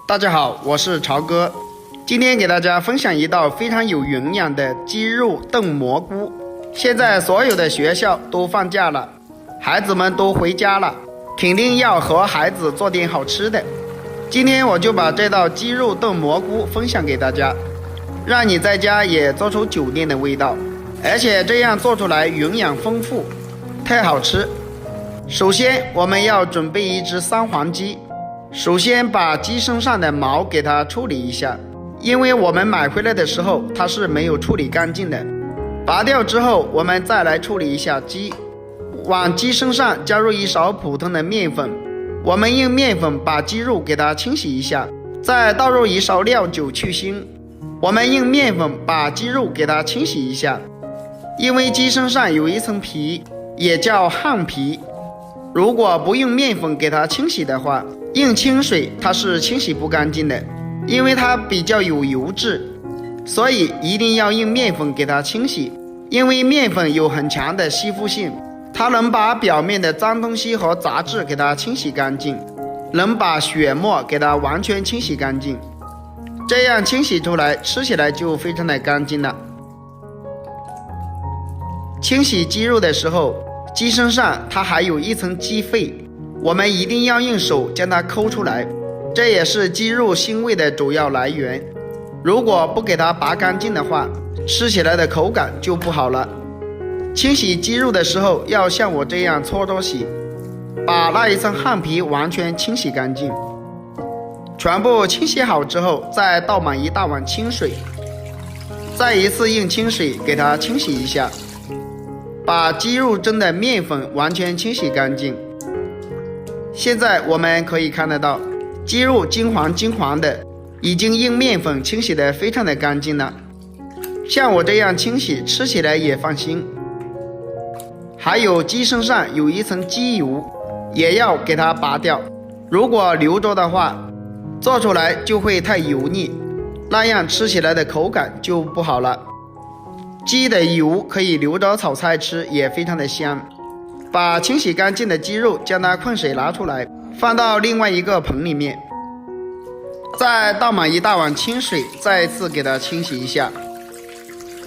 大家好，我是朝哥，今天给大家分享一道非常有营养的鸡肉炖蘑菇。现在所有的学校都放假了，孩子们都回家了，肯定要和孩子做点好吃的。今天我就把这道鸡肉炖蘑菇分享给大家，让你在家也做出酒店的味道，而且这样做出来营养丰富，太好吃。首先我们要准备一只三黄鸡，首先把鸡身上的毛给它处理一下，因为我们买回来的时候它是没有处理干净的。拔掉之后，我们再来处理一下鸡。往鸡身上加入一勺普通的面粉，我们用面粉把鸡肉给它清洗一下，再倒入一勺料酒去腥。我们用面粉把鸡肉给它清洗一下，因为鸡身上有一层皮，也叫汗皮，如果不用面粉给它清洗的话，用清水它是清洗不干净的，因为它比较有油脂，所以一定要用面粉给它清洗。因为面粉有很强的吸附性，它能把表面的脏东西和杂质给它清洗干净，能把血沫给它完全清洗干净，这样清洗出来吃起来就非常的干净了。清洗鸡肉的时候，鸡身上它还有一层鸡肺，我们一定要用手将它抠出来，这也是鸡肉腥味的主要来源。如果不给它拔干净的话，吃起来的口感就不好了。清洗鸡肉的时候要像我这样搓着洗，把那一层汗皮完全清洗干净。全部清洗好之后，再倒满一大碗清水，再一次用清水给它清洗一下，把鸡肉蒸的面粉完全清洗干净。现在我们可以看得到，鸡肉金黄金黄的，已经用面粉清洗得非常的干净了。像我这样清洗，吃起来也放心。还有鸡身上有一层鸡油，也要给它拔掉，如果留着的话，做出来就会太油腻，那样吃起来的口感就不好了。鸡的油可以留着炒菜吃，也非常的香。把清洗干净的鸡肉将它控水拿出来，放到另外一个盆里面，再倒满一大碗清水，再一次给它清洗一下，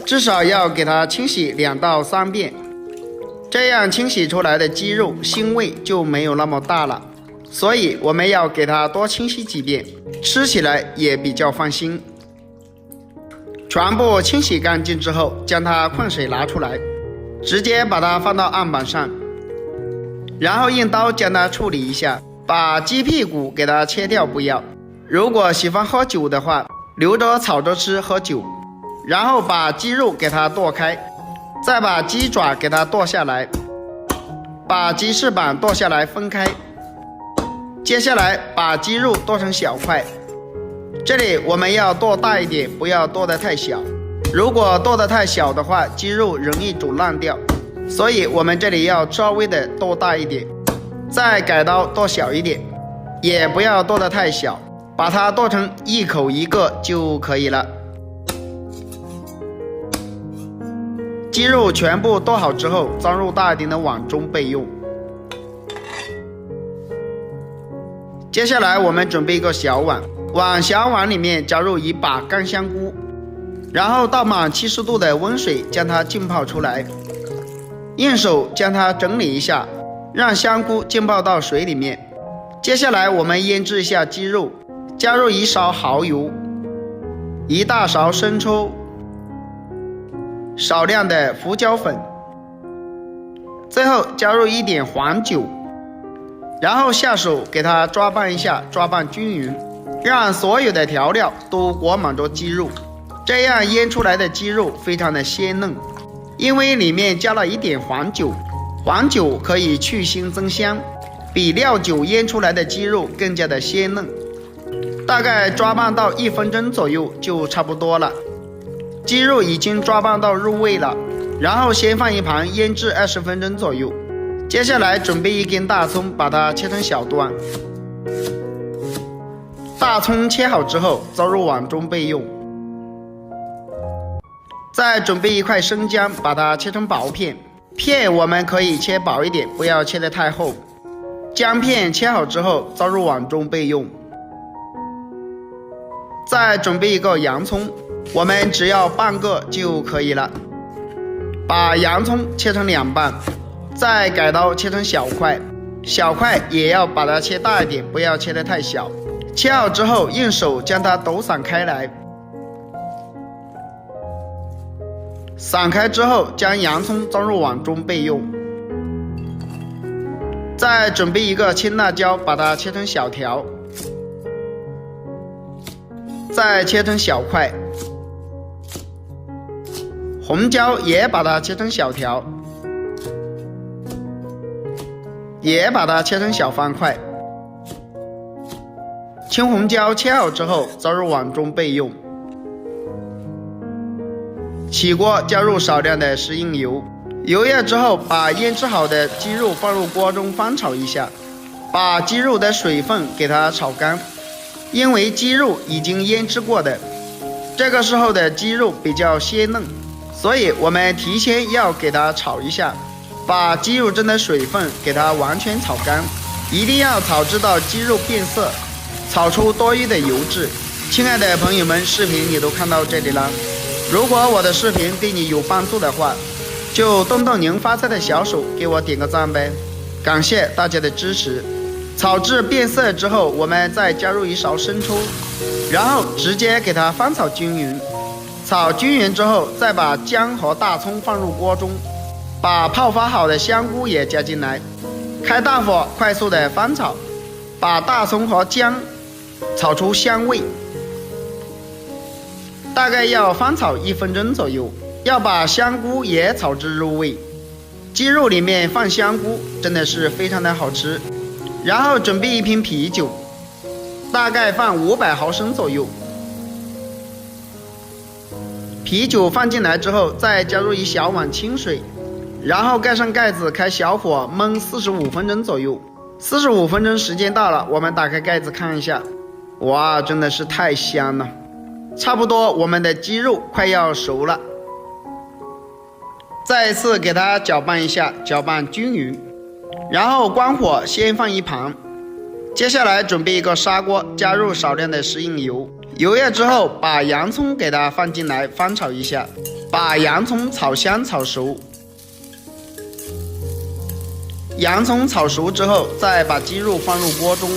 至少要给它清洗2到3遍，这样清洗出来的鸡肉腥味就没有那么大了，所以我们要给它多清洗几遍，吃起来也比较放心。全部清洗干净之后，将它控水拿出来，直接把它放到案板上，然后用刀将它处理一下，把鸡屁股给它切掉不要。如果喜欢喝酒的话，留着炒着吃喝酒。然后把鸡肉给它剁开，再把鸡爪给它剁下来，把鸡翅膀剁下来分开。接下来把鸡肉剁成小块，这里我们要剁大一点，不要剁得太小，如果剁得太小的话，鸡肉容易煮烂掉，所以我们这里要稍微的剁大一点，再改刀剁小一点，也不要剁得太小，把它剁成一口一个就可以了。鸡肉全部剁好之后，装入大一点的碗中备用。接下来我们准备一个小碗，往小碗里面加入一把干香菇，然后倒满70度的温水将它浸泡出来，用手将它整理一下，让香菇浸泡到水里面。接下来我们腌制一下鸡肉，加入1勺蚝油，1大勺生抽，少量的胡椒粉，最后加入一点黄酒，然后下手给它抓拌一下，抓拌均匀，让所有的调料都裹满着鸡肉，这样腌出来的鸡肉非常的鲜嫩。因为里面加了一点黄酒，黄酒可以去腥增香，比料酒腌出来的鸡肉更加的鲜嫩。大概抓拌到1分钟左右就差不多了。鸡肉已经抓拌到入味了，然后先放一旁腌制20分钟左右。接下来准备一根大葱，把它切成小段。大葱切好之后装入碗中备用。再准备一块生姜，把它切成薄片，片我们可以切薄一点，不要切得太厚。姜片切好之后装入碗中备用。再准备一个洋葱，我们只要半个就可以了。把洋葱切成2半，再改刀切成小块，小块也要把它切大一点，不要切得太小。切好之后，用手将它抖散开来。散开之后，将洋葱装入碗中备用。再准备一个青辣椒，把它切成小条，再切成小块。红椒也把它切成小条，也把它切成小方块。青红椒切好之后，装入碗中备用。起锅，加入少量的食用油，油热之后，把腌制好的鸡肉放入锅中翻炒一下，把鸡肉的水分给它炒干。因为鸡肉已经腌制过的，这个时候的鸡肉比较鲜嫩，所以我们提前要给它炒一下，把鸡肉中的水分给它完全炒干，一定要炒直到鸡肉变色，炒出多余的油脂。亲爱的朋友们，视频你都看到这里了，如果我的视频对你有帮助的话，就动动您发财的小手，给我点个赞呗，感谢大家的支持。炒至变色之后，我们再加入1勺生抽，然后直接给它翻炒均匀。炒均匀之后，再把姜和大葱放入锅中，把泡发好的香菇也加进来，开大火快速的翻炒，把大葱和姜炒出香味，大概要翻炒1分钟左右，要把香菇也炒至入味。鸡肉里面放香菇真的是非常的好吃。然后准备1瓶啤酒，大概放500毫升左右。啤酒放进来之后，再加入1小碗清水，然后盖上盖子，开小火焖45分钟左右。45分钟时间到了，我们打开盖子看一下，哇，真的是太香了！差不多我们的鸡肉快要熟了，再一次给它搅拌一下，搅拌均匀。然后关火，先放一旁。接下来准备一个砂锅，加入少量的食用油，油热之后，把洋葱给它放进来翻炒一下，把洋葱炒香炒熟。洋葱炒熟之后，再把鸡肉放入锅中，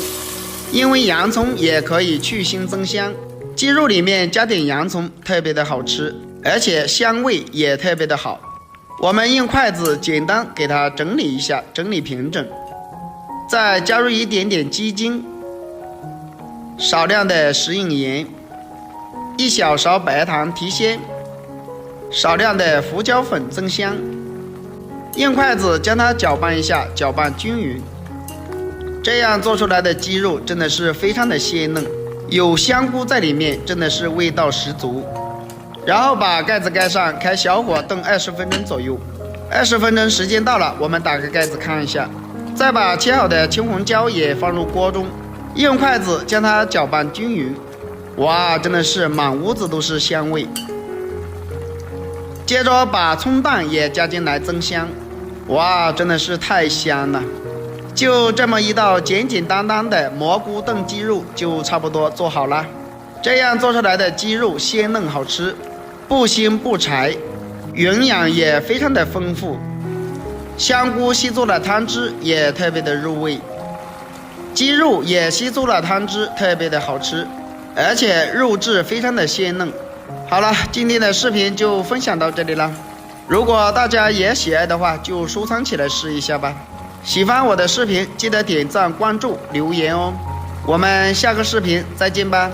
因为洋葱也可以去腥增香，鸡肉里面加点洋葱特别的好吃，而且香味也特别的好。我们用筷子简单给它整理一下，整理平整，再加入一点点鸡精，少量的食用盐，1小勺白糖提鲜，少量的胡椒粉增香，用筷子将它搅拌一下，搅拌均匀。这样做出来的鸡肉真的是非常的鲜嫩，有香菇在里面，真的是味道十足。然后把盖子盖上，开小火炖20分钟左右。20分钟时间到了，我们打开盖子看一下，再把切好的青红椒也放入锅中，用筷子将它搅拌均匀。哇，真的是满屋子都是香味。接着把葱蛋也加进来增香，哇，真的是太香了。就这么一道简简单单的蘑菇炖鸡肉就差不多做好了。这样做出来的鸡肉鲜嫩好吃，不腥不柴，营养也非常的丰富，香菇吸足了汤汁也特别的入味，鸡肉也吸足了汤汁，特别的好吃，而且肉质非常的鲜嫩。好了，今天的视频就分享到这里了，如果大家也喜爱的话，就收藏起来试一下吧。喜欢我的视频记得点赞关注留言哦，我们下个视频再见吧。